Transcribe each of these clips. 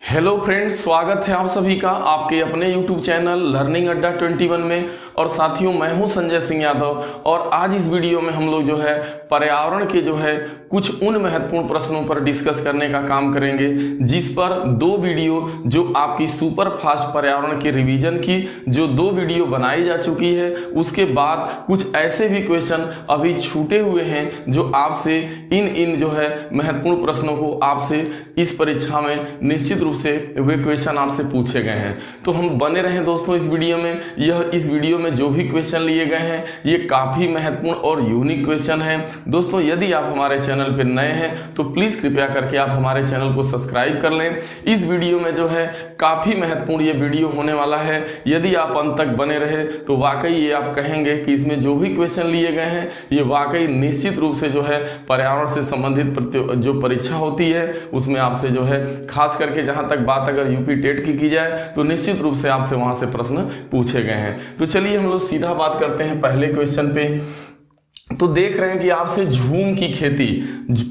Hello friends, स्वागत है आप सभी का आपके अपने YouTube चैनल लर्निंग अड्डा 21 में। और साथियों, मैं हूं संजय सिंह यादव और आज इस वीडियो में हम लोग जो है पर्यावरण के जो है कुछ उन महत्वपूर्ण प्रश्नों पर डिस्कस करने का काम करेंगे, जिस पर दो वीडियो जो आपकी सुपर फास्ट पर्यावरण के रिवीजन की जो दो वीडियो बनाई जा चुकी है, उसके बाद कुछ ऐसे भी क्वेश्चन अभी छूटे हुए हैं जो आपसे इन जो है महत्वपूर्ण प्रश्नों को आपसे इस परीक्षा में निश्चित रूप से वे क्वेश्चन आपसे पूछे गए हैं। तो हम बने रहें दोस्तों इस वीडियो में। इस वीडियो में जो भी क्वेश्चन लिए गए हैं ये काफी महत्वपूर्ण और यूनिक क्वेश्चन हैं। दोस्तों, यदि आप हमारे चैनल पर नए हैं तो प्लीज कृपया करके आप हमारे चैनल को सब्सक्राइब कर लें। इस वीडियो में जो है काफी महत्वपूर्ण ये वीडियो होने वाला है। यदि आप अंत तक बने रहे तो वाकई ये आप कहेंगे कि इसमें जो भी क्वेश्चन लिए गए हैं ये वाकई निश्चित रूप से जो है पर्यावरण से संबंधित जो परीक्षा होती है उसमें आपसे जो है खास करके जहां तक बात अगर यूपी टेट की जाए तो निश्चित रूप से आपसे वहां से प्रश्न पूछे गए हैं। तो चलिए हम लोग सीधा बात करते हैं पहले क्वेश्चन पे। तो देख रहे हैं कि आपसे झूम की खेती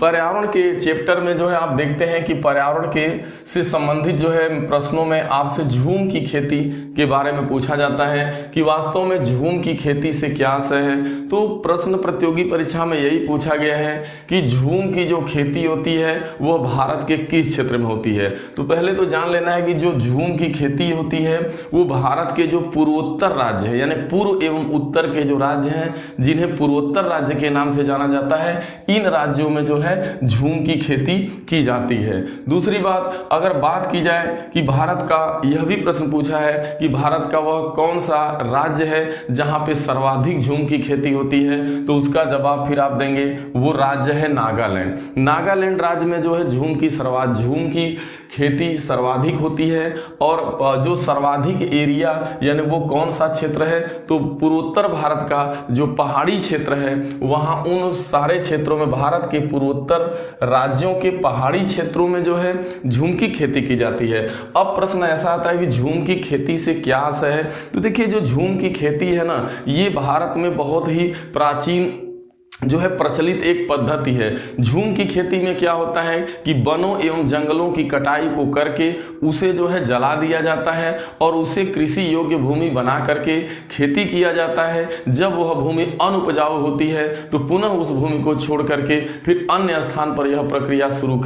पर्यावरण के चैप्टर में जो है आप देखते हैं कि पर्यावरण के से संबंधित जो है प्रश्नों में आपसे झूम की खेती के बारे में पूछा जाता है कि वास्तव में झूम की खेती से क्या आशय है। तो प्रश्न प्रतियोगी परीक्षा में यही पूछा गया है कि झूम की जो खेती होती है वह भारत के किस क्षेत्र में होती है। तो पहले तो जान लेना है कि जो झूम की खेती होती है वो भारत के जो पूर्वोत्तर राज्य है, यानी पूर्व एवं उत्तर के जो राज्य हैं जिन्हें पूर्वोत्तर राज्य के नाम से जाना जाता है, इन राज्यों में जो है झूम की खेती की जाती है। दूसरी बात, अगर बात की जाए कि भारत का, यह भी प्रश्न पूछा है कि भारत का वह कौन सा राज्य है जहां पे सर्वाधिक झूम की खेती होती है, तो उसका जवाब फिर आप देंगे वो राज्य है नागालैंड। नागालैंड राज्य में जो है झूम की खेती सर्वाधिक होती है। और जो सर्वाधिक एरिया यानी वो कौन सा क्षेत्र है, तो पूर्वोत्तर भारत का जो पहाड़ी क्षेत्र है वहां उन सारे क्षेत्रों में, भारत के पूर्वोत्तर राज्यों के पहाड़ी क्षेत्रों में जो है झूम की खेती की जाती है। अब प्रश्न ऐसा आता है कि झूम की खेती से क्या आशय है। तो देखिए, जो झूम की खेती है ना, ये भारत में बहुत ही प्राचीन जो है प्रचलित एक पद्धति है। झूम की खेती में क्या होता है कि वनों एवं जंगलों की कटाई को करके उसे जो है जला दिया जाता है और उसे कृषि योग्य भूमि बना करके खेती किया जाता है। जब वह भूमि अनुपजाऊ होती है तो पुनः उस भूमि को छोड़ करके फिर अन्य स्थान पर यह प्रक्रिया शुरू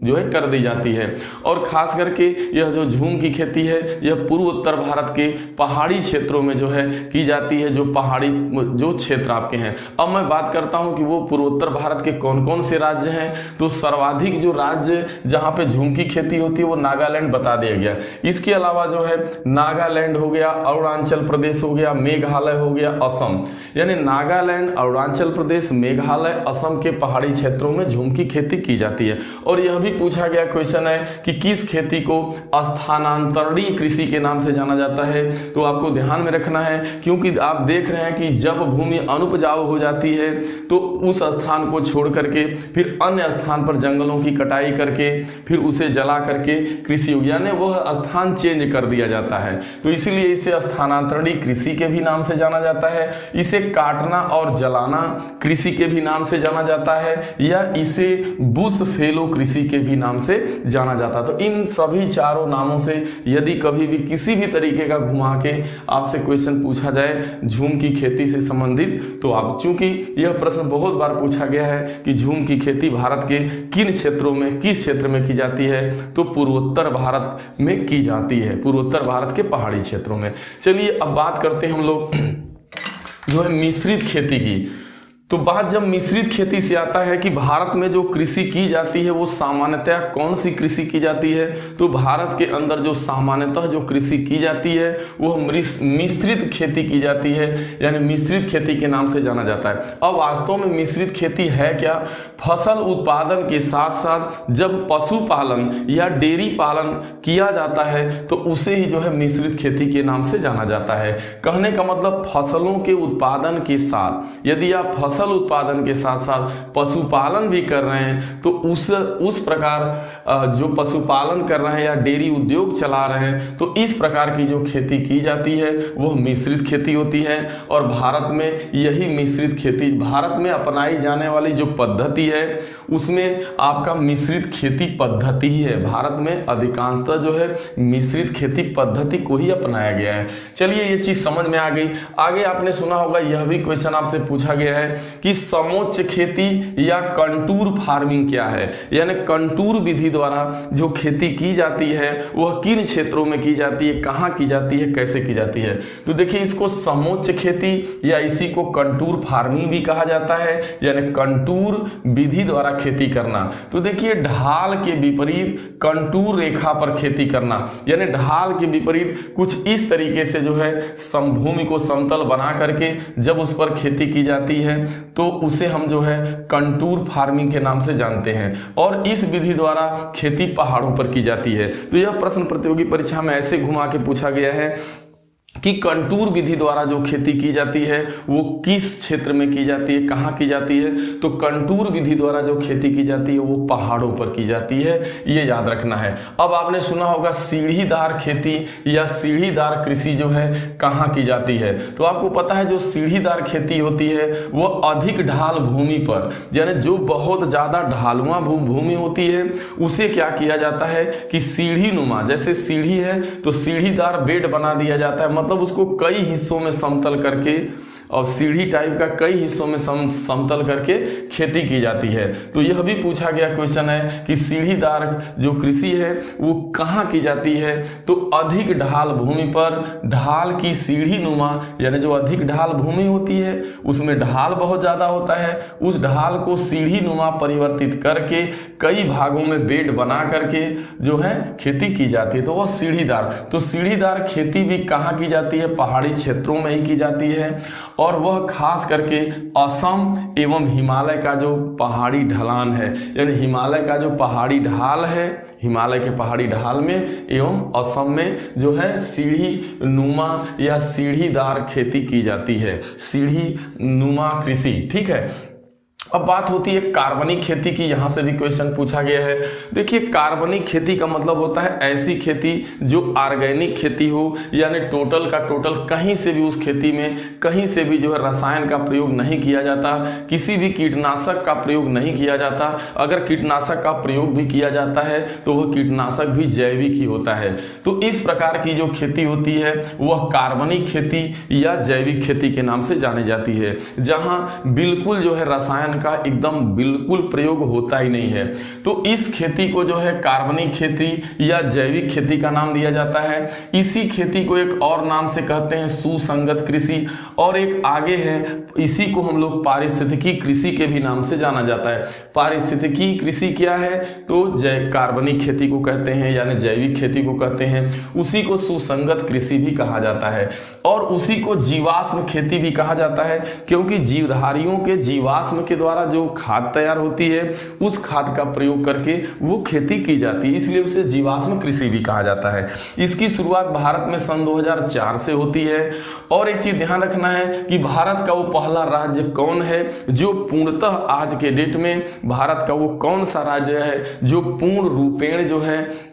जो है कर दी जाती है। और खास करके यह जो झूम की खेती है यह पूर्वोत्तर भारत के पहाड़ी क्षेत्रों में जो है की जाती है, जो पहाड़ी जो क्षेत्र आपके हैं। अब मैं बात करता हूं कि वो पूर्वोत्तर भारत के कौन कौन से राज्य हैं। तो सर्वाधिक जो राज्य जहां पे झूम की खेती होती है वो नागालैंड बता दिया गया। इसके अलावा जो है नागालैंड हो गया, अरुणाचल प्रदेश हो गया, मेघालय हो गया, असम, यानी नागालैंड, अरुणाचल प्रदेश, मेघालय, असम के पहाड़ी क्षेत्रों में झूम की खेती की जाती है। और यह भी पूछा गया क्वेश्चन है कि किस खेती को स्थानांतरणीय कृषि के नाम से जाना जाता है। तो आपको ध्यान में रखना है, क्योंकि आप देख रहे हैं कि जब भूमि अनुपजाऊ हो जाती है तो उस स्थान को छोड़ करके फिर अन्य स्थान पर जंगलों की कटाई करके फिर उसे जला करके कृषि, यानी वह स्थान चेंज कर दिया जाता है। तो इसीलिए इसे स्थानांतरणीय कृषि के भी नाम से जाना जाता है। इसे काटना और जलाना कृषि के भी नाम से जाना जाता है, या इसे बुश फेलो कृषि के भी नाम से जाना जाता। तो इन सभी चारों नामों से यदि कभी भी किसी भी तरीके का घुमा के आपसे क्वेश्चन पूछा जाए झूम की खेती से संबंधित, तो आप, चूंकि यह प्रश्न बहुत बार पूछा गया है कि झूम की खेती भारत के किन क्षेत्रों में, किस क्षेत्र में की जाती है, तो पूर्वोत्तर भारत में की जाती है, पूर्वोत्तर भारत के पहाड़ी क्षेत्रों में। चलिए अब बात करते हैं हम लोग जो है मिश्रित खेती की। तो बात जब मिश्रित खेती से आता है कि भारत में जो कृषि की जाती है वो सामान्यतः कौन सी कृषि की जाती है, तो भारत के अंदर जो सामान्यतः जो कृषि की जाती है वो मिश्रित खेती की जाती है, यानी मिश्रित खेती के नाम से जाना जाता है। अब वास्तव में मिश्रित खेती है क्या? फसल उत्पादन के साथ साथ जब पशुपालन या डेयरी पालन किया जाता है तो उसे ही जो है मिश्रित खेती के नाम से जाना जाता है। कहने का मतलब फसलों के उत्पादन के साथ यदि आप फसल फसल उत्पादन के साथ साथ पशुपालन भी कर रहे हैं, तो उस प्रकार जो पशुपालन कर रहे हैं या डेयरी उद्योग चला रहे हैं, तो इस प्रकार की जो खेती की जाती है वह मिश्रित खेती होती है। और भारत में यही मिश्रित खेती, भारत में अपनाई जाने वाली जो पद्धति है उसमें आपका मिश्रित खेती पद्धति ही है। भारत में अधिकांशतः जो है मिश्रित खेती पद्धति को ही अपनाया गया है। चलिए ये चीज समझ में आ गई। आगे आपने सुना होगा, यह भी क्वेश्चन आपसे पूछा गया है कि समोच्च खेती या कंटूर फार्मिंग क्या है, यानी कंटूर विधि द्वारा जो खेती की जाती है वह किन क्षेत्रों में की जाती है, कहाँ की जाती है, कैसे की जाती है। तो देखिए इसको समोच्च खेती या इसी को कंटूर फार्मिंग भी कहा जाता है, यानी कंटूर विधि द्वारा खेती करना। तो देखिए ढाल के विपरीत कंटूर रेखा पर खेती करना, यानी ढाल के विपरीत कुछ इस तरीके से जो है भूमि को समतल बना करके जब उस पर खेती की जाती है तो उसे हम जो है कंटूर फार्मिंग के नाम से जानते हैं। और इस विधि द्वारा खेती पहाड़ों पर की जाती है। तो यह प्रश्न प्रतियोगी परीक्षा में ऐसे घुमा के पूछा गया है कि कंटूर विधि द्वारा जो खेती की जाती है वो किस क्षेत्र में की जाती है, कहाँ की जाती है। तो कंटूर विधि द्वारा जो खेती की जाती है वो पहाड़ों पर की जाती है, ये याद रखना है। अब आपने सुना होगा सीढ़ीदार खेती या सीढ़ीदार कृषि जो है कहाँ की जाती है। तो आपको पता है जो सीढ़ीदार खेती होती है वो अधिक ढाल भूमि पर, यानी जो बहुत ज़्यादा ढालुआ भूमि होती है उसे क्या किया जाता है कि सीढ़ी नुमा, जैसे सीढ़ी है तो सीढ़ीदार बेड बना दिया जाता है, मतलब उसको कई हिस्सों में समतल करके और सीढ़ी टाइप का कई हिस्सों में समतल करके खेती की जाती है। तो यह भी पूछा गया क्वेश्चन है कि सीढ़ीदार जो कृषि है वो कहाँ की जाती है। तो अधिक ढाल भूमि पर ढाल की सीढ़ी नुमा, यानी जो अधिक ढाल भूमि होती है उसमें ढाल बहुत ज़्यादा होता है, उस ढाल को सीढ़ी नुमा परिवर्तित करके कई भागों में बेड बना करके जो है खेती की जाती है, तो वह सीढ़ीदार। तो सीढ़ीदार खेती भी कहाँ की जाती है, पहाड़ी क्षेत्रों में ही की जाती है। और वह खास करके असम एवं हिमालय का जो पहाड़ी ढलान है, यानी हिमालय का जो पहाड़ी ढाल है, हिमालय के पहाड़ी ढाल में एवं असम में जो है सीढ़ी नुमा या सीढ़ीदार खेती की जाती है, सीढ़ी नुमा कृषि। ठीक है, अब बात होती है कार्बनिक खेती की, यहाँ से भी क्वेश्चन पूछा गया है। देखिए कार्बनिक खेती का मतलब होता है ऐसी खेती जो ऑर्गेनिक खेती हो, यानी टोटल का टोटल कहीं से भी उस खेती में कहीं से भी जो है रसायन का प्रयोग नहीं किया जाता, किसी भी कीटनाशक का प्रयोग नहीं किया जाता। अगर कीटनाशक का प्रयोग भी किया जाता है तो वह कीटनाशक भी जैविक ही होता है। तो इस प्रकार की जो खेती होती है वह कार्बनिक खेती या जैविक खेती के नाम से जानी जाती है, जहाँ बिल्कुल जो है रसायन का एकदम बिल्कुल प्रयोग होता ही नहीं है। तो इस खेती को जो है कार्बनिक खेती या जैविक खेती का नाम दिया जाता है। इसी खेती को एक और नाम से कहते हैं सुसंगत कृषि, और एक आगे है इसी को हम लोग पारिस्थितिकी कृषि के भी नाम से जाना जाता है। पारिस्थितिकी कृषि क्या है, तो कार्बनिक खेती को कहते हैं यानी जैविक खेती को कहते हैं, उसी को सुसंगत कृषि भी कहा जाता है। और उसी को जीवाश्म खेती भी कहा जाता है, क्योंकि जीवधारियों के जीवाश्म के द्वारा जो खाद तैयार होती है उस खाद का प्रयोग करके वो खेती की जाती है, इसलिए उसे जीवाश्म कृषि भी कहा जाता है। इसकी शुरुआत भारत में सन 2004 से होती है। और एक चीज ध्यान रखना है कि भारत का वो पहला राज्य कौन है जो पूर्णतः आज के डेट में भारत का वो कौन सा राज्य है जो पूर्ण रूपेण जो है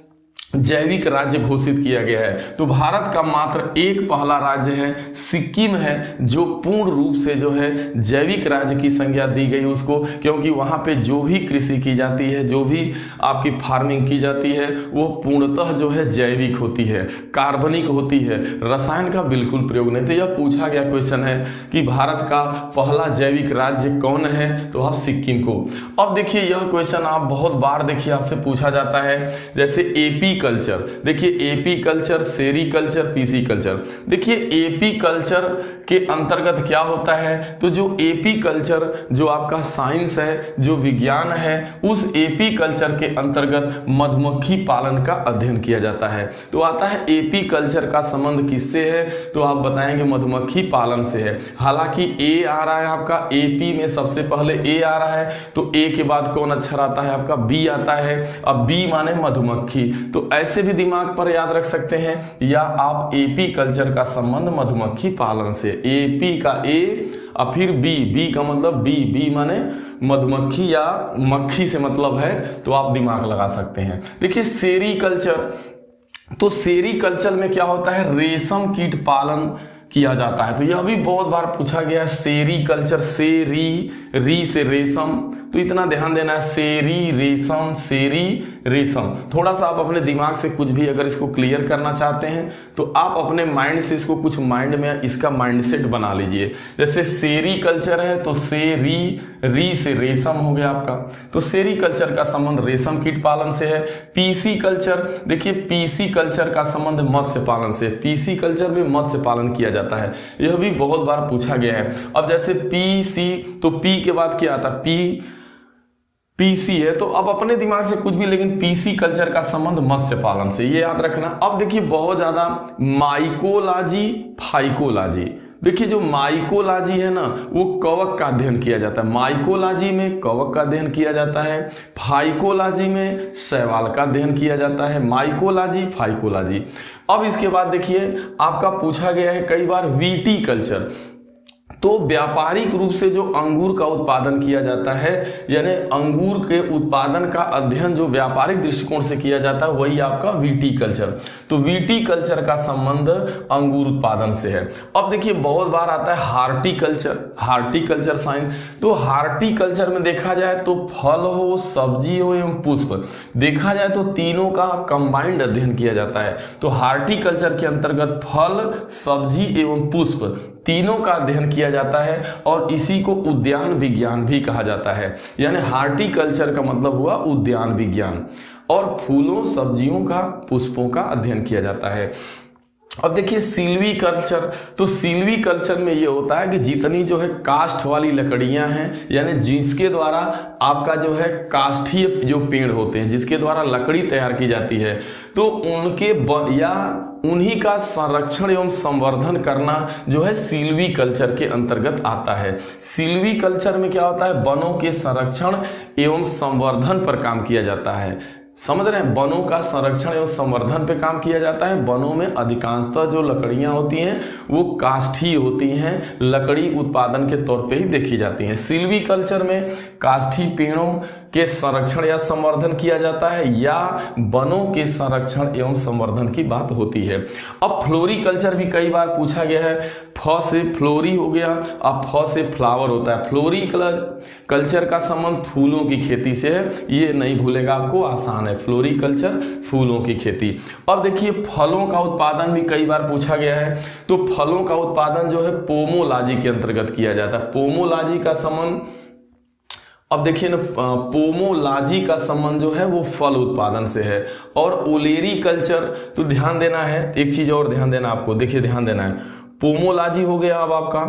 जैविक राज्य घोषित किया गया है। तो भारत का मात्र एक पहला राज्य है सिक्किम है जो पूर्ण रूप से जो है जैविक राज्य की संज्ञा दी गई उसको, क्योंकि वहाँ पे जो भी कृषि की जाती है, जो भी आपकी फार्मिंग की जाती है वो पूर्णतः जो है जैविक होती है, कार्बनिक होती है, रसायन का बिल्कुल प्रयोग नहीं। तो यह पूछा गया क्वेश्चन है कि भारत का पहला जैविक राज्य कौन है, तो आप सिक्किम को। अब देखिए यह क्वेश्चन आप बहुत बार देखिए आपसे पूछा जाता है, जैसे एपी कल्चर, देखिए AP culture, sericulture, PC culture. देखिए एपी कल्चर के अंतर्गत क्या होता है, तो जो एपी कल्चर जो आपका साइंस है, जो विज्ञान है, उस एपी कल्चर के अंतर्गत मधुमक्खी पालन का अध्ययन किया जाता है। तो आता है एपी कल्चर का संबंध किससे है, तो आप बताएंगे मधुमक्खी पालन से है। हालांकि ए आ रहा है आपका, एपी में सबसे पहले ए आ रहा है, तो ए के बाद कौन अक्षर आता है आपका, बी आता है। अब बी माने मधुमक्खी, तो ऐसे भी दिमाग पर याद रख सकते हैं, या आप एपी कल्चर का संबंध मधुमक्खी पालन से, एपी का ए और फिर बी, बी का मतलब बी, बी माने मधुमक्खी या मक्खी से मतलब है, तो आप दिमाग लगा सकते हैं। देखिए सेरीकल्चर, तो सेरीकल्चर में क्या होता है, रेशम कीट पालन किया जाता है। तो यह भी बहुत बार पूछा गया है, सेरीकल्चर, री से रेशम, तो इतना ध्यान देना है, सेरी रेशम, सेरी रेशम। थोड़ा सा आप अपने दिमाग से कुछ भी अगर इसको क्लियर करना चाहते हैं तो आप अपने माइंड से इसको कुछ माइंड में इसका माइंडसेट बना लीजिए। जैसे सेरीकल्चर है तो री से रेशम हो गया आपका, तो सेरीकल्चर का संबंध रेशम कीट पालन से है। पीसी कल्चर, देखिए पीसी कल्चर का संबंध मत्स्य पालन से, पीसी कल्चर में मत्स्य पालन किया जाता है, यह भी बहुत बार पूछा गया है। अब जैसे पीसी, तो पी के बाद क्या आता है, पीसी है, तो अब अपने दिमाग से कुछ भी, लेकिन पीसी कल्चर का संबंध मत्स्य पालन से, ये याद रखना। अब देखिए बहुत ज्यादा माइकोलॉजी, फाइकोलॉजी, देखिए जो माइकोलॉजी है ना वो कवक का अध्ययन किया जाता है, माइकोलॉजी में कवक का अध्ययन किया जाता है, फाइकोलॉजी में शैवाल का अध्ययन किया जाता है, माइकोलॉजी, फाइकोलॉजी। अब इसके बाद देखिए आपका पूछा गया है कई बार विटीकल्चर, तो व्यापारिक रूप से जो अंगूर का उत्पादन किया जाता है, यानी अंगूर के उत्पादन का अध्ययन जो व्यापारिक दृष्टिकोण से किया जाता है, वही आपका विटीकल्चर। तो विटीकल्चर का संबंध अंगूर उत्पादन से है। अब देखिए बहुत बार आता है हार्टिकल्चर, हार्टिकल्चर साइंस, तो हार्टिकल्चर में देखा जाए तो फल हो, सब्जी हो एवं पुष्प, देखा जाए तो तीनों का कंबाइंड अध्ययन किया जाता है। तो हार्टिकल्चर के अंतर्गत फल, सब्जी एवं पुष्प तीनों का अध्ययन किया जाता है, और इसी को उद्यान विज्ञान भी कहा जाता है। यानी हार्टिकल्चर का मतलब हुआ उद्यान विज्ञान, और फूलों, सब्जियों का, पुष्पों का अध्ययन किया जाता है। अब देखिए सिल्वीकल्चर, तो सिल्वीकल्चर में ये होता है कि जितनी जो है काष्ठ वाली लकड़ियां हैं, यानी जिसके द्वारा आपका जो है काष्ठीय जो पेड़ होते हैं, जिसके द्वारा लकड़ी तैयार की जाती है, तो उनके या उन्हीं का संरक्षण एवं संवर्धन करना जो है सिल्वीकल्चर के अंतर्गत आता है। सिल्वीकल्चर में क्या होता है, वनों के संरक्षण एवं संवर्धन पर काम किया जाता है। समझ रहे हैं, वनों का संरक्षण एवं संवर्धन पे काम किया जाता है। वनों में अधिकांशतः जो लकड़ियां होती हैं वो काष्ठीय होती हैं, लकड़ी उत्पादन के तौर पे ही देखी जाती हैं। सिल्वीकल्चर में काष्ठीय पेड़ों के संरक्षण या संवर्धन किया जाता है, या वनों के संरक्षण एवं संवर्धन की बात होती है। अब फ्लोरिकल्चर भी कई बार पूछा गया है, फ से फ्लोरी हो गया, अब फ से फ्लावर होता है। फ्लोरिकल्चर का संबंध फूलों की खेती से है, ये नहीं भूलेगा आपको, आसान है, फ्लोरिकल्चर फूलों की खेती। अब देखिए फलों का उत्पादन भी कई बार पूछा गया है, तो फलों का उत्पादन जो है पोमोलॉजी के अंतर्गत किया जाता है। पोमोलॉजी का संबंध, अब देखिए ना, पोमोलॉजी का संबंध जो है वो फल उत्पादन से है। और ओलेरीकल्चर, तो ध्यान देना है, एक चीज और ध्यान देना आपको, देखिए ध्यान देना है, पोमोलॉजी हो गया अब आपका।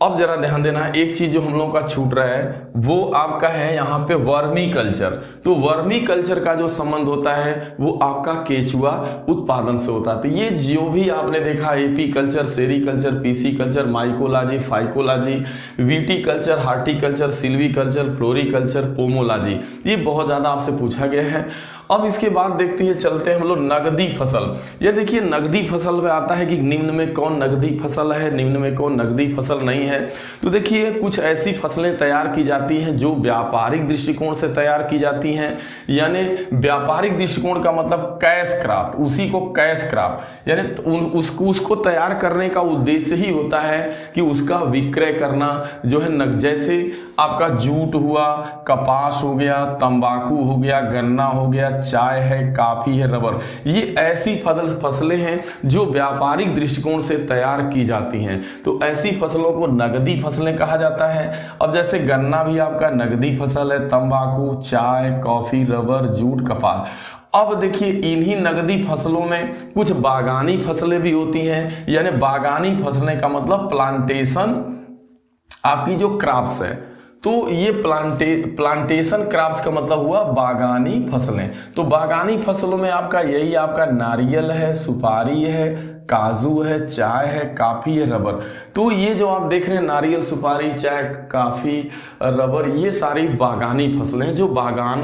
अब जरा ध्यान देना है, एक चीज जो हम लोगों का छूट रहा है वो आपका है यहाँ पे वर्मी कल्चर। तो वर्मी कल्चर का जो संबंध होता है वो आपका केचुआ उत्पादन से होता है। तो ये जो भी आपने देखा, AP culture, sericulture, PC culture, mycology, phycology, viticulture, horticulture, silviculture, floriculture, pomology, ये बहुत ज्यादा आपसे पूछा गया है। अब इसके बाद देखते हैं, चलते हैं हम लोग नगदी फसल। ये देखिए नगदी फसल में आता है कि निम्न में कौन नगदी फसल है, निम्न में कौन नगदी फसल नहीं है। तो देखिए कुछ ऐसी फसलें तैयार की जाती हैं जो व्यापारिक दृष्टिकोण से तैयार की जाती हैं, यानी व्यापारिक दृष्टिकोण का मतलब कैश क्राफ्ट, उसी को कैश क्राफ्ट, यानी उसको तैयार करने का उद्देश्य ही होता है कि उसका विक्रय करना जो है, जैसे आपका जूट हुआ, कपास हो गया, तंबाकू हो गया, गन्ना हो गया, चाय है, काफी है, रबर, ये ऐसी फसलें हैं जो व्यापारिक दृष्टिकोण से तैयार की जाती हैं। तो ऐसी फसलों को नगदी फसलें कहा जाता है। अब जैसे गन्ना भी आपका नगदी फसल है, तंबाकू, चाय, कॉफी, रबर, जूट, कपास। अब देखिए इन्हीं नगदी फसलों में कुछ बागानी फसलें भी होती हैं, यानी बागानी फसलें का मतलब प्लांटेशन, आपकी जो क्रॉप्स है, तो ये प्लांटेशन क्रॉप्स का मतलब हुआ बागानी फसलें। तो बागानी फसलों में आपका यही आपका नारियल है, सुपारी है, काजू है, चाय है, काफी है, रबर। तो ये जो आप देख रहे हैं नारियल, सुपारी, चाय, काफी, रबर, ये सारी बागानी फसलें हैं जो बागान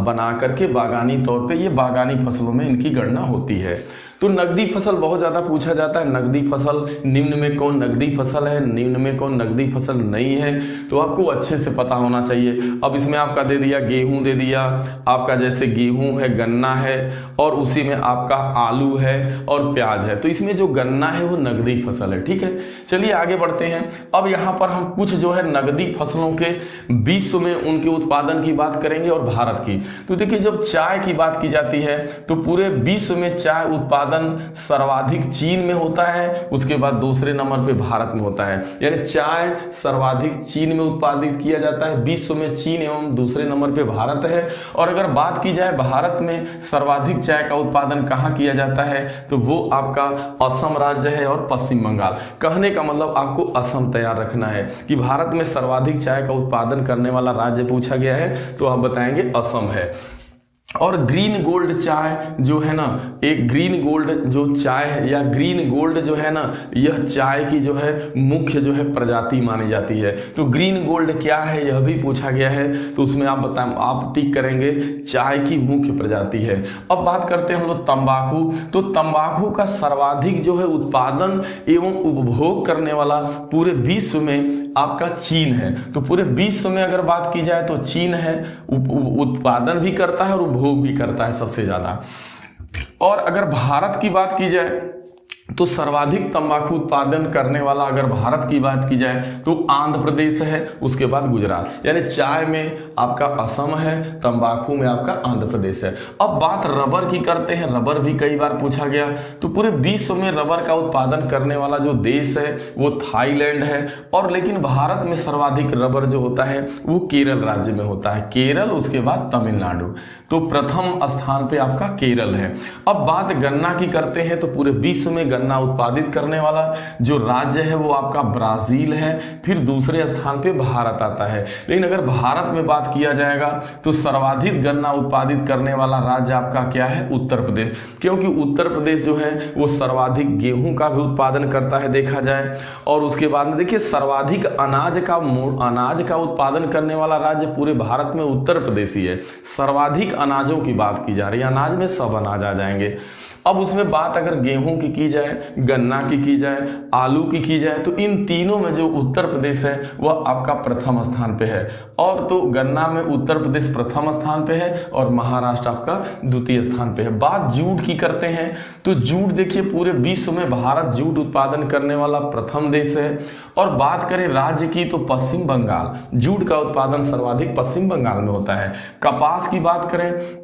बना करके बागानी तौर पे ये बागानी फसलों में इनकी गणना होती है। तो नकदी फसल बहुत ज़्यादा पूछा जाता है। नकदी फसल, निम्न में कौन नकदी फसल है, निम्न में कौन नकदी फसल नहीं है, तो आपको अच्छे से पता होना चाहिए। अब इसमें आपका दे दिया गेहूं, दे दिया आपका, जैसे गेहूं है, गन्ना है, और उसी में आपका आलू है और प्याज है। तो इसमें जो गन्ना है वो नकदी फसल है। ठीक है, चलिए आगे बढ़ते हैं। अब यहाँ पर हम कुछ जो है नकदी फसलों के विश्व में उनके उत्पादन की बात करेंगे और भारत की। तो देखिए, जब चाय की बात की जाती है तो पूरे विश्व में चाय उत्पादन सर्वाधिक चीन में होता है, उसके बाद दूसरे नंबर पे भारत में होता है। यानी चाय सर्वाधिक चीन में उत्पादित किया जाता है, विश्व में चीन एवं दूसरे नंबर पे भारत है। और अगर बात की जाए भारत में सर्वाधिक चाय का उत्पादन कहाँ किया जाता है, तो वो आपका असम राज्य है और पश्चिम बंगाल। कहने का मतलब आपको असम तैयार रखना है कि भारत में सर्वाधिक चाय का उत्पादन करने वाला राज्य पूछा गया है तो आप बताएंगे असम है। और ग्रीन गोल्ड चाय जो है ना, एक ग्रीन गोल्ड जो चाय है या ग्रीन गोल्ड जो है ना, यह चाय की जो है मुख्य जो है प्रजाति मानी जाती है। तो ग्रीन गोल्ड क्या है यह भी पूछा गया है, तो उसमें आप बताएं, आप टिक करेंगे चाय की मुख्य प्रजाति है। अब बात करते हैं हम लोग तंबाकू। तो तंबाकू का सर्वाधिक जो है उत्पादन एवं उपभोग करने वाला पूरे विश्व में आपका चीन है। तो पूरे विश्व में अगर बात की जाए तो चीन है, उत्पादन भी करता है और उपभोग भी करता है सबसे ज्यादा। और अगर भारत की बात की जाए तो सर्वाधिक तंबाकू उत्पादन करने वाला अगर भारत की बात की जाए तो आंध्र प्रदेश है, उसके बाद गुजरात। यानी चाय में आपका असम है, तंबाकू में आपका आंध्र प्रदेश है। अब बात रबर की करते हैं। रबर भी कई बार पूछा गया। तो पूरे विश्व में रबर का उत्पादन करने वाला जो देश है वो थाईलैंड है। और लेकिन भारत में सर्वाधिक रबर जो होता है वो केरल राज्य में होता है, केरल, उसके बाद तमिलनाडु। तो प्रथम स्थान पे आपका केरल है। अब बात गन्ना की करते हैं। तो पूरे विश्व में गन्ना उत्पादित करने वाला जो राज्य है वो आपका ब्राजील है, फिर दूसरे स्थान पे भारत आता है। लेकिन अगर भारत में बात किया जाएगा तो सर्वाधिक गन्ना उत्पादित करने वाला राज्य आपका क्या है, उत्तर प्रदेश। क्योंकि उत्तर प्रदेश जो है वो सर्वाधिक गेहूं का भी उत्पादन करता है देखा जाए। और उसके बाद में देखिए सर्वाधिक अनाज का उत्पादन करने वाला राज्य पूरे भारत में उत्तर प्रदेश ही है। सर्वाधिक अनाजों की बात की जा रही है, अनाज में सब अनाज आ जाएंगे। अब उसमें बात अगर गेहूं की जाए, गन्ना की जाए, आलू की जाए, तो इन तीनों में जो उत्तर प्रदेश है वह आपका प्रथम स्थान पे है। और तो गन्ना में उत्तर प्रदेश प्रथम स्थान पे है और महाराष्ट्र आपका द्वितीय स्थान पे है। बात जूट की करते हैं। तो जूट देखिए पूरे विश्व में भारत जूट उत्पादन करने वाला प्रथम देश है। और बात करें राज्य की तो पश्चिम बंगाल, जूट का उत्पादन सर्वाधिक पश्चिम बंगाल में होता है। कपास की बात करें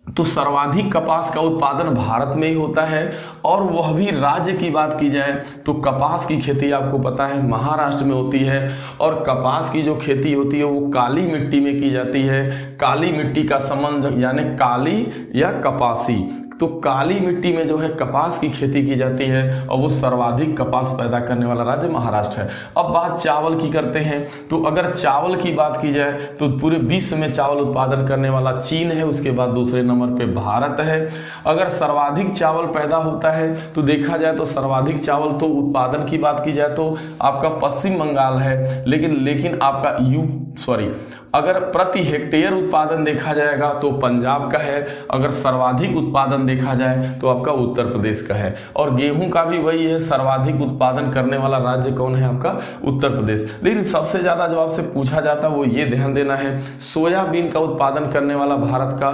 तो सर्वाधिक कपास का उत्पादन भारत में ही होता है। और वह भी राज्य की बात की जाए तो कपास की खेती आपको पता है महाराष्ट्र में होती है। और कपास की जो खेती होती है वो काली मिट्टी में की जाती है। काली मिट्टी का संबंध यानी काली या कपासी, तो काली मिट्टी में जो है कपास की खेती की जाती है और वो सर्वाधिक कपास पैदा करने वाला राज्य महाराष्ट्र है। अब बात चावल की करते हैं। तो अगर चावल की बात की जाए तो पूरे विश्व में चावल उत्पादन करने वाला चीन है, उसके बाद दूसरे नंबर पे भारत है। अगर सर्वाधिक चावल पैदा होता है तो देखा जाए तो सर्वाधिक चावल तो उत्पादन की बात की जाए तो आपका पश्चिम बंगाल है। लेकिन आपका अगर प्रति हेक्टेयर उत्पादन देखा जाएगा तो पंजाब का है। अगर सर्वाधिक उत्पादन देखा जाए तो आपका उत्तर प्रदेश का है। और गेहूं का भी वही है, सर्वाधिक उत्पादन करने वाला राज्य कौन है आपका, उत्तर प्रदेश। लेकिन सबसे ज्यादा जो आपसे पूछा जाता है वो ये ध्यान देना है, सोयाबीन का उत्पादन करने वाला भारत का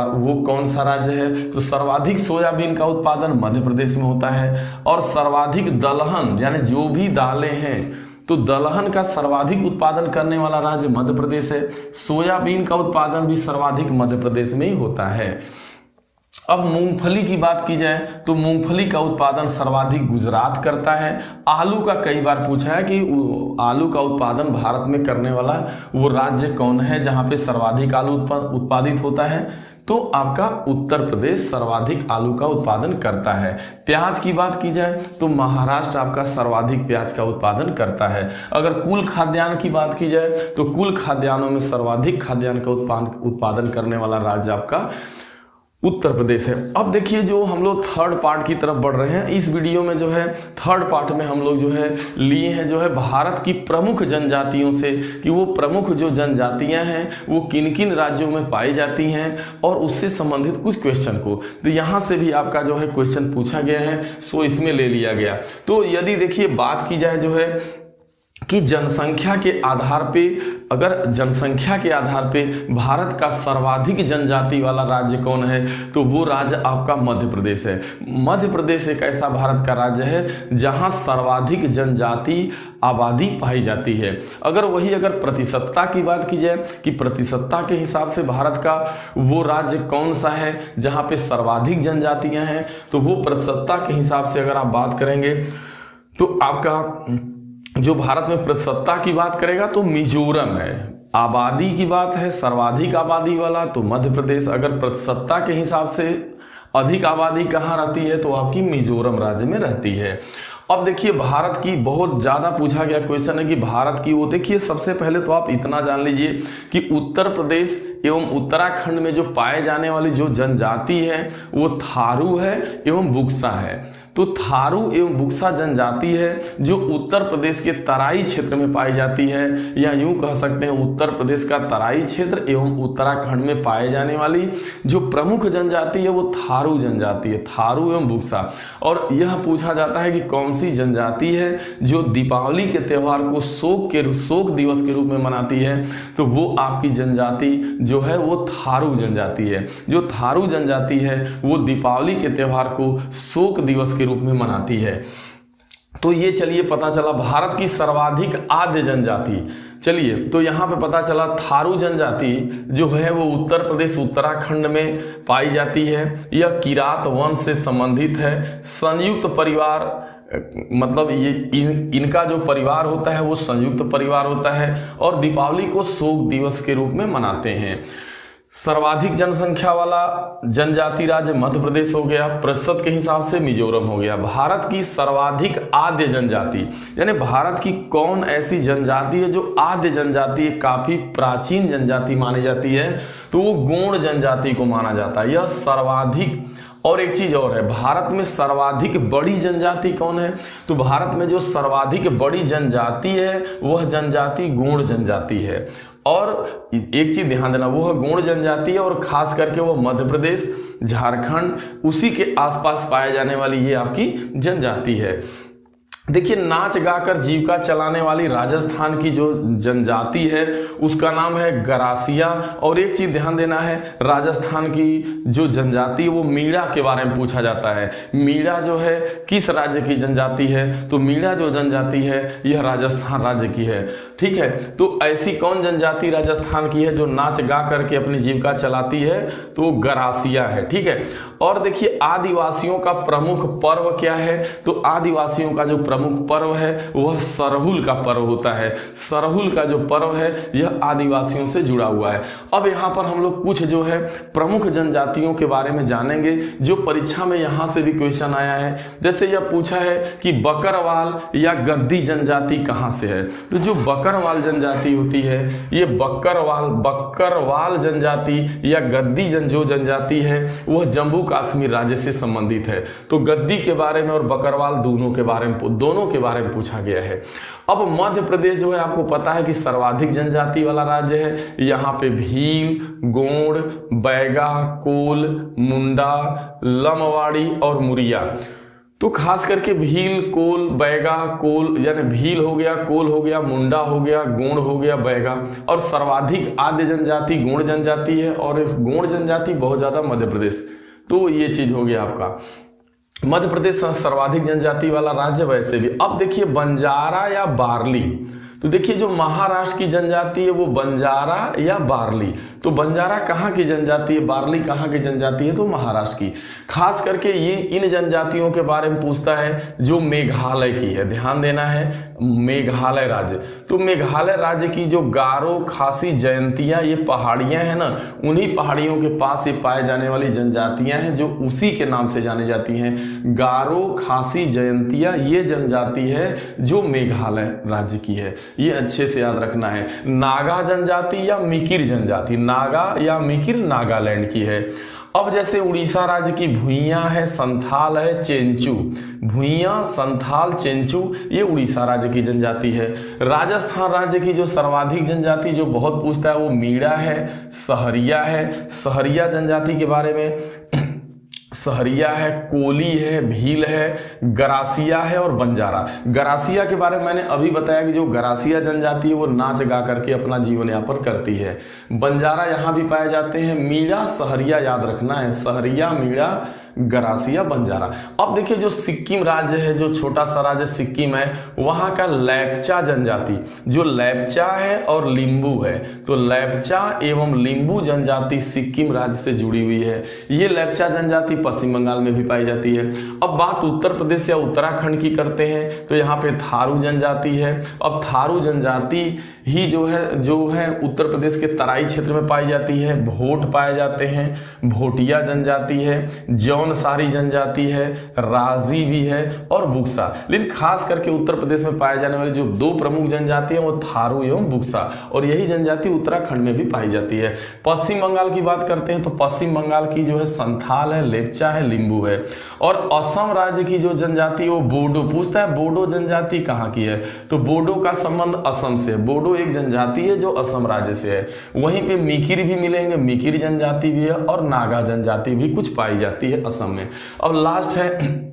वो कौन सा राज्य है। तो सर्वाधिक सोयाबीन का उत्पादन मध्य प्रदेश में होता है। और सर्वाधिक दलहन यानी जो भी दालें हैं तो दलहन का सर्वाधिक उत्पादन करने वाला राज्य मध्य प्रदेश है। सोयाबीन का उत्पादन भी सर्वाधिक मध्य प्रदेश में ही होता है। अब मूंगफली की बात की जाए तो मूंगफली का उत्पादन सर्वाधिक गुजरात करता है। आलू का कई बार पूछा है कि आलू का उत्पादन भारत में करने वाला वो राज्य कौन है जहां पे सर्वाधिक आलू उत्पादित होता है, तो आपका उत्तर प्रदेश सर्वाधिक आलू का उत्पादन करता है। प्याज की बात की जाए तो महाराष्ट्र आपका सर्वाधिक प्याज का उत्पादन करता है। अगर कुल खाद्यान्न की बात की जाए तो कुल खाद्यान्नों में सर्वाधिक खाद्यान्न का उत्पादन करने वाला राज्य आपका उत्तर प्रदेश है। अब देखिए जो हम लोग थर्ड पार्ट की तरफ बढ़ रहे हैं, इस वीडियो में जो है थर्ड पार्ट में हम लोग जो है लिए हैं जो है भारत की प्रमुख जनजातियों से कि वो प्रमुख जो जनजातियां हैं वो किन किन राज्यों में पाई जाती हैं और उससे संबंधित कुछ क्वेश्चन को, तो यहाँ से भी आपका जो है क्वेश्चन पूछा गया है, सो इसमें ले लिया गया। तो यदि देखिए बात की जाए जो है कि जनसंख्या के आधार पे, अगर जनसंख्या के आधार पे भारत का सर्वाधिक जनजाति वाला राज्य कौन है, तो वो राज्य आपका मध्य प्रदेश है। मध्य प्रदेश एक ऐसा भारत का राज्य है जहां सर्वाधिक जनजाति आबादी पाई जाती है। अगर प्रतिशतता की बात की जाए कि प्रतिशतता के हिसाब से भारत का वो राज्य कौन सा है जहां पे सर्वाधिक जनजातियां हैं, तो वो प्रतिशतता के हिसाब से अगर आप बात करेंगे तो आपका जो भारत में प्रतिशतता की बात करेगा तो मिजोरम है। आबादी की बात है सर्वाधिक आबादी वाला तो मध्य प्रदेश। अगर प्रतिशतता के हिसाब से अधिक आबादी कहाँ रहती है तो आपकी मिजोरम राज्य में रहती है। अब देखिए भारत की बहुत ज़्यादा पूछा गया क्वेश्चन है कि भारत की, वो देखिए सबसे पहले तो आप इतना जान लीजिए कि उत्तर प्रदेश एवं उत्तराखंड में जो पाए जाने वाली जो जनजाति है वो थारू है एवं बुक्सा है। तो थारू एवं बुक्सा जनजाति है जो उत्तर प्रदेश के तराई क्षेत्र में पाई जाती है, या यूं कह सकते हैं उत्तर प्रदेश का तराई क्षेत्र एवं उत्तराखंड में पाए जाने वाली जो प्रमुख जनजाति है वो थारू जनजाति है, थारू एवं बुक्सा। और यह पूछा जाता है कि कौन सी जनजाति है जो दीपावली के त्यौहार को शोक दिवस के रूप में मनाती है, तो वो आपकी जनजाति जो है वो थारू जनजाति है। जो थारू जनजाति है वो दीपावली के त्यौहार को शोक दिवस के रूप में मनाती है। तो ये चलिए पता चला भारत की सर्वाधिक आद्य जनजाति। चलिए तो यहाँ पे पता चला थारू जनजाति जो है वो उत्तर प्रदेश उत्तराखंड में पाई जाती है। यह किरात वंश से संबंधित है। संयुक्त परिवार, मतलब ये इनका जो परिवार होता है वो संयुक्त परिवार होता है और दीपावली को शोक दिवस के रूप में मनाते हैं। सर्वाधिक जनसंख्या वाला जनजाति राज्य मध्य प्रदेश हो गया, प्रतिशत के हिसाब से मिजोरम हो गया। भारत की सर्वाधिक आद्य जनजाति, यानी भारत की कौन ऐसी जनजाति है जो आद्य जनजाति है, काफी प्राचीन जनजाति मानी जाती है, तो वो गोंड जनजाति को माना जाता है। यह सर्वाधिक, और एक चीज और है, भारत में सर्वाधिक बड़ी जनजाति कौन है, तो भारत में जो सर्वाधिक बड़ी जनजाति है वह जनजाति गोंड जनजाति है। और एक चीज ध्यान देना, वह गोंड जनजाति है और खास करके वह मध्य प्रदेश, झारखंड, उसी के आसपास पाए जाने वाली ये आपकी जनजाति है। देखिए नाच गाकर जीविका चलाने वाली राजस्थान की जो जनजाति है उसका नाम है गरासिया। और एक चीज ध्यान देना है, राजस्थान की जो जनजाति है वो मीणा के बारे में पूछा जाता है। मीणा जो है किस राज्य की जनजाति है, तो मीणा जो जनजाति है यह राजस्थान राज्य की है। ठीक है, तो ऐसी कौन जनजाति राजस्थान की है जो नाच गा करके अपनी जीविका चलाती है, तो गरासिया है। ठीक है, और देखिए आदिवासियों का प्रमुख पर्व क्या है, तो आदिवासियों का जो प्रमुख पर्व है वह सरहुल का पर्व होता है। सरहुल का जो पर्व है यह आदिवासियों से जुड़ा हुआ है। अब यहाँ पर हम लोग कुछ जो है प्रमुख जनजातियों के बारे में जानेंगे जो परीक्षा में यहाँ से भी क्वेश्चन आया है। जैसे यह पूछा है कि बकरवाल या गद्दी जनजाति कहाँ से है, तो जो बकरवाल जनजाति होती है ये बकरवाल जनजाति या गद्दी जो जनजाति है वह जम्मू कश्मीर राज्य से संबंधित है। तो गद्दी के बारे में और बकरवाल दोनों के बारे में पूछा गया है। अब मध्य प्रदेश जो है आपको पता है कि सर्वाधिक जनजाति वाला राज्य है। यहाँ पे भील, गोंड, बैगा, कोल, मुंडा, लमवाड़ी और मुरिया। तो खास करके भील, कोल, बैगा, कोल यानी भील हो गया, कोल हो गया, मुंडा हो गया, गोंड हो गया, बैगा, और सर्वाधिक आद्य जनजाति गोंड जनजाति है और इस गोंड जनजाति बहुत ज्यादा मध्य प्रदेश। तो ये चीज हो गया आपका मध्य प्रदेश सर्वाधिक जनजाति वाला राज्य। वैसे भी अब देखिए बंजारा या बार्ली, तो देखिए जो महाराष्ट्र की जनजाति है वो बंजारा या बार्ली। तो बंजारा कहाँ की जनजाति है, बार्ली कहाँ की जनजाति है, तो महाराष्ट्र की। खास करके ये इन जनजातियों के बारे में पूछता है जो मेघालय की है। ध्यान देना है, मेघालय राज्य। तो मेघालय राज्य की जो गारो, खासी, जयंतिया ये पहाड़ियां हैं ना, उन्हीं पहाड़ियों के पास ये पाए जाने वाली जनजातियां हैं जो उसी के नाम से जानी जाती हैं। गारो, खासी, जयंतिया ये जनजाति है जो मेघालय राज्य की है। ये अच्छे से याद रखना है। नागा जनजाति या मिकिर जनजाति, नागा या मिकिर नागालैंड की है। अब जैसे उड़ीसा राज्य की भुइयां है, संथाल है, चेंचू, भुइयां, संथाल, चेंचू, ये उड़ीसा राज्य की जनजाति है। राजस्थान राज्य की जो सर्वाधिक जनजाति जो बहुत पूछता है वो मीणा है, सहरिया है, सहरिया जनजाति के बारे में, सहरिया है, कोली है, भील है, गरासिया है और बंजारा। गरासिया के बारे में मैंने अभी बताया कि जो गरासिया जनजाति है वो नाच गा करके अपना जीवन यापन करती है। बंजारा यहाँ भी पाए जाते हैं। मीणा, सहरिया याद रखना है, सहरिया, मीणा, गरासिया, बंजारा। अब देखिए जो सिक्किम राज्य है, जो छोटा सा राज्य सिक्किम है, वहाँ का लेप्चा जनजाति, जो लेप्चा है और लिम्बू है, तो लेप्चा एवं लिम्बू जनजाति सिक्किम राज्य से जुड़ी हुई है। ये लेप्चा जनजाति पश्चिम बंगाल में भी पाई जाती है। अब बात उत्तर प्रदेश या उत्तराखंड की करते हैं तो यहाँ पे थारू जनजाति है। अब थारू जनजाति ही जो है उत्तर प्रदेश के तराई क्षेत्र में पाई जाती है। भोट पाए जाते हैं, भोटिया जनजाति है, जौनसारी जनजाति है, राजी भी है और बुक्सा। लेकिन खास करके उत्तर प्रदेश में पाए जाने वाले जो दो प्रमुख जनजाति हैं वो थारू एवं बुक्सा, और यही जनजाति उत्तराखंड में भी पाई जाती है। पश्चिम बंगाल की बात करते हैं तो पश्चिम बंगाल की जो है संथाल है, लेप्चा है, लिम्बू है। और असम राज्य की जो जनजाति वो बोडो, पूछता है बोडो जनजाति कहाँ की है, तो बोडो का संबंध असम से। बोडो एक जनजाति है जो असम राज्य से है। वहीं पे मिकिर भी मिलेंगे, मिकिर जनजाति भी है और नागा जनजाति भी कुछ पाई जाती है असम में। अब लास्ट है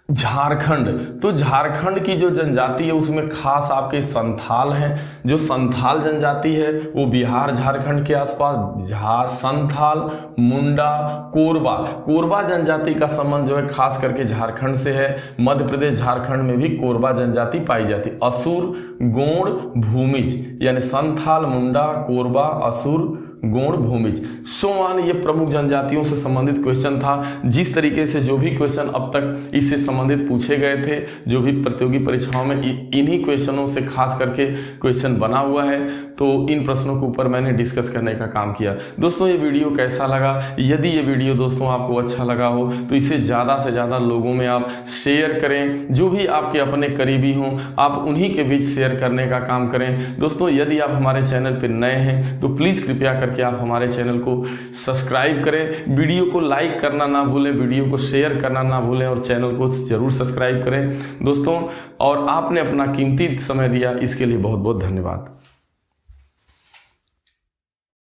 झारखंड। तो झारखंड की जो जनजाति है उसमें खास आपके संथाल हैं। जो संथाल जनजाति है वो बिहार झारखंड के आसपास संथाल, मुंडा, कोरबा, कोरबा जनजाति का संबंध जो है खास करके झारखंड से है। मध्य प्रदेश झारखंड में भी कोरबा जनजाति पाई जाती है। असुर, गोंड, भूमिज, यानी संथाल, मुंडा, कोरबा, असुर, गोंड, भूमिज, सोमान, ये प्रमुख जनजातियों से संबंधित क्वेश्चन था। जिस तरीके से जो भी क्वेश्चन अब तक इससे संबंधित पूछे गए थे जो भी प्रतियोगी परीक्षाओं में, इन्हीं क्वेश्चनों से खास करके क्वेश्चन बना हुआ है। तो इन प्रश्नों के ऊपर मैंने डिस्कस करने का काम किया। दोस्तों ये वीडियो कैसा लगा? यदि ये वीडियो दोस्तों आपको अच्छा लगा हो तो इसे ज़्यादा से ज़्यादा लोगों में आप शेयर करें। जो भी आपके अपने करीबी हों आप उन्हीं के बीच शेयर करने का काम करें। दोस्तों यदि आप हमारे चैनल पर नए हैं तो प्लीज़ कृपया करके आप हमारे चैनल को सब्सक्राइब करें, वीडियो को लाइक करना ना भूलें, वीडियो को शेयर करना ना भूलें और चैनल को जरूर सब्सक्राइब करें दोस्तों। और आपने अपना कीमती समय दिया इसके लिए बहुत बहुत धन्यवाद।